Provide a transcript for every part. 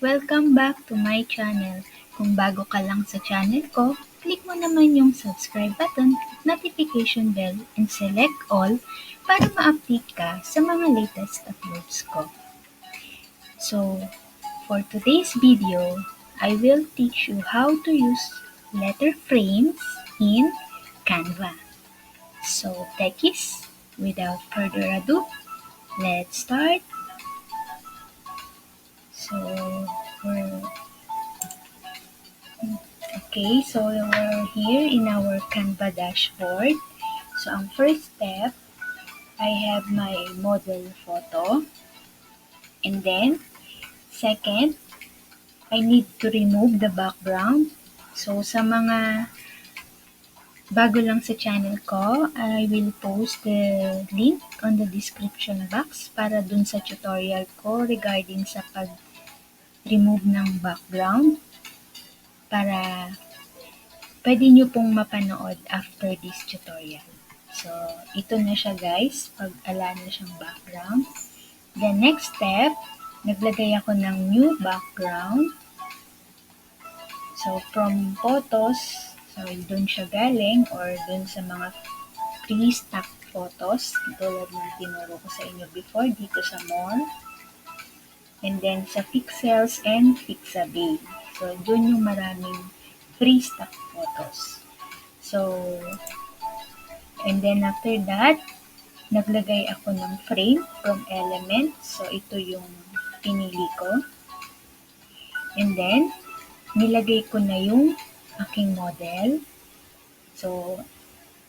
Welcome back to my channel. Kung bago ka lang sa channel ko, click mo naman yung subscribe button, notification bell, and select all para ma-update ka sa mga latest uploads ko. So, for today's video, I will teach you how to use letter frames in Canva. So, techies, without further ado, let's start. So, we're here in our Canva dashboard. So, ang first step, I have my model photo. And then, second, I need to remove the background. So, sa mga bago lang sa channel ko, I will post the link on the description box para dun sa tutorial ko regarding sa pag-remove ng background para pwede nyo pong mapanood after this tutorial. So, ito na siya guys, pag ala na siyang background. The next step, naglagay ako ng new background. So, from photos, so doon siya galing or doon sa mga pre-stock photos, tulad ng tinuro ko sa inyo before, dito sa more. And then sa pixels and pixabay. So, doon yung maraming free stock photos. So, and then after that, naglagay ako ng frame from elements. So, ito yung pinili ko. And then, nilagay ko na yung aking model. So,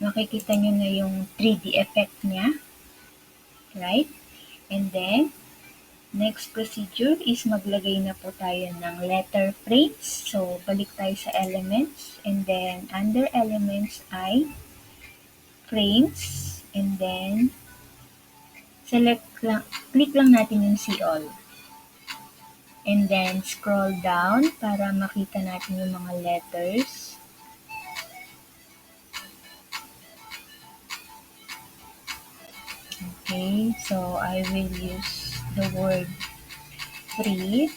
makikita nyo na yung 3D effect niya. Right? And then, next procedure is maglagay na po tayo ng letter frames. So, balik tayo sa elements. And then, under elements ay frames. And then, click lang natin yung see all. And then, scroll down para makita natin yung mga letters. Okay, so I will use the word free.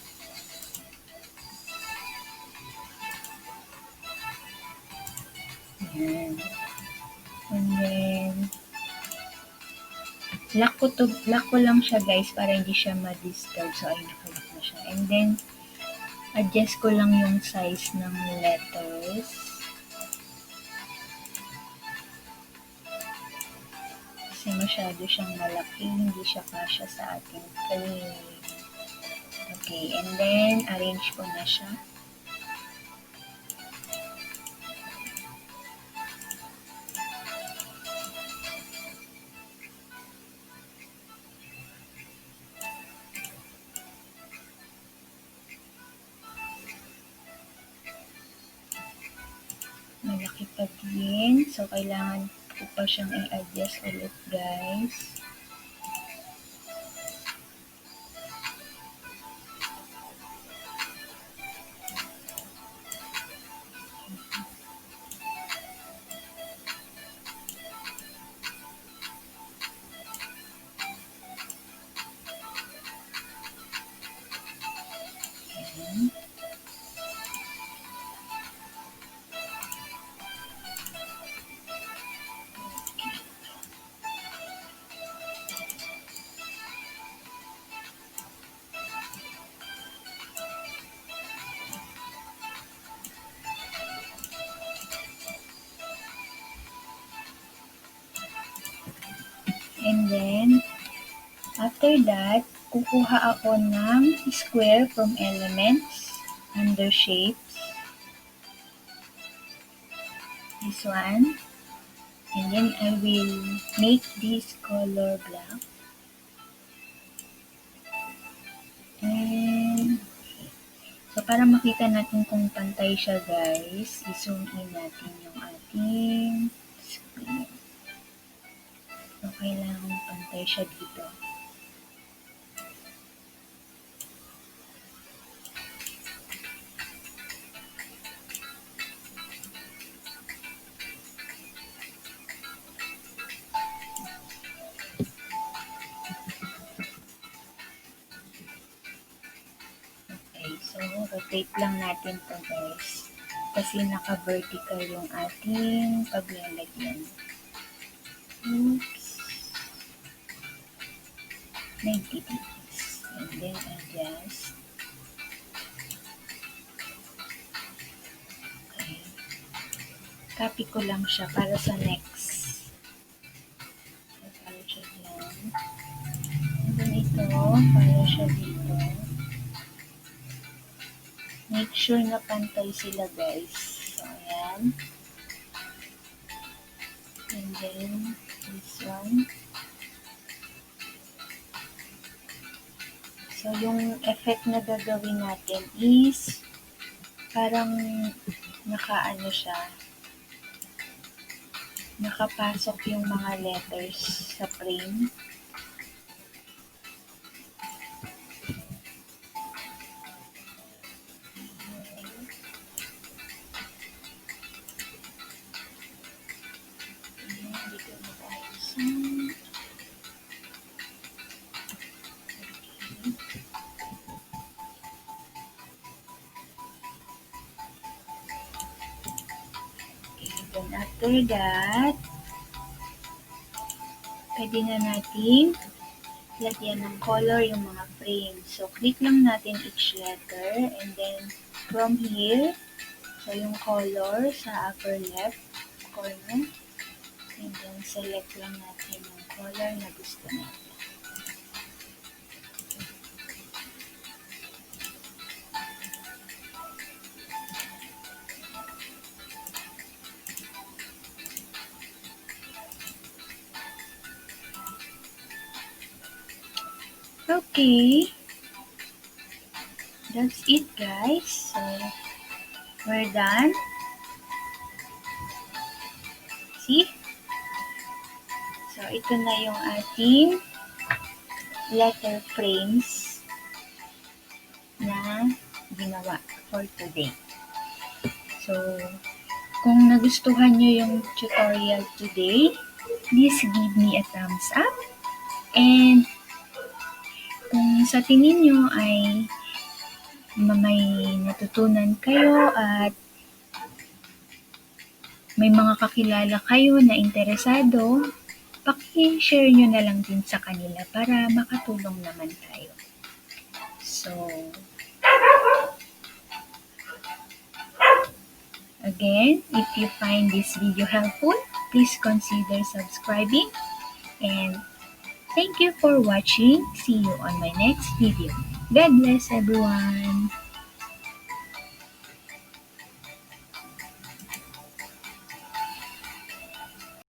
Ayan. And then, lock ko lang siya guys para hindi siya ma-disturb. So, ayun, nakalak na siya. And then, adjust ko lang yung size ng letters. Kasi masyado siyang malaki, hindi siya kasya sa ating frame. Okay, and then, arrange ko na siya. Malaki pa din. So, kailangan ko pa siyang i-adjust ulit, guys. Ayan. And then, after that, kukuha ako ng square from elements under shapes. This one. And then I will make this color black. And so, para makita natin kung pantay siya guys, i-zoom in natin yung ating screen. So, kailangan pantay siya dito. So, rotate lang natin to guys. Kasi naka-vertical yung ating paglalagyan. Oops. 90 degrees. And then adjust. Okay. Copy ko lang siya para sa next. So, para siya dyan. And then ito, para siya dito. Make sure na pantay sila guys. So, ayan. And then, this one. So, yung effect na gagawin natin is parang nakaano siya, nakapasok yung mga letters sa frame. Dito na tayo sa... Then after that, pwede na natin lagyan ng color yung mga frame. So, click lang natin each letter and then from here, so yung color sa upper left corner and then select lang natin yung color na gusto natin. Okay, that's it guys. So, we're done. See? So, ito na yung ating letter frames na ginawa for today. So, kung nagustuhan nyo yung tutorial today, please give me a thumbs up. And kung sa tingin nyo ay may natutunan kayo at may mga kakilala kayo na interesado, paki-share nyo na lang din sa kanila para makatulong naman tayo. So, again, if you find this video helpful, please consider subscribing and thank you for watching. See you on my next video. God bless everyone.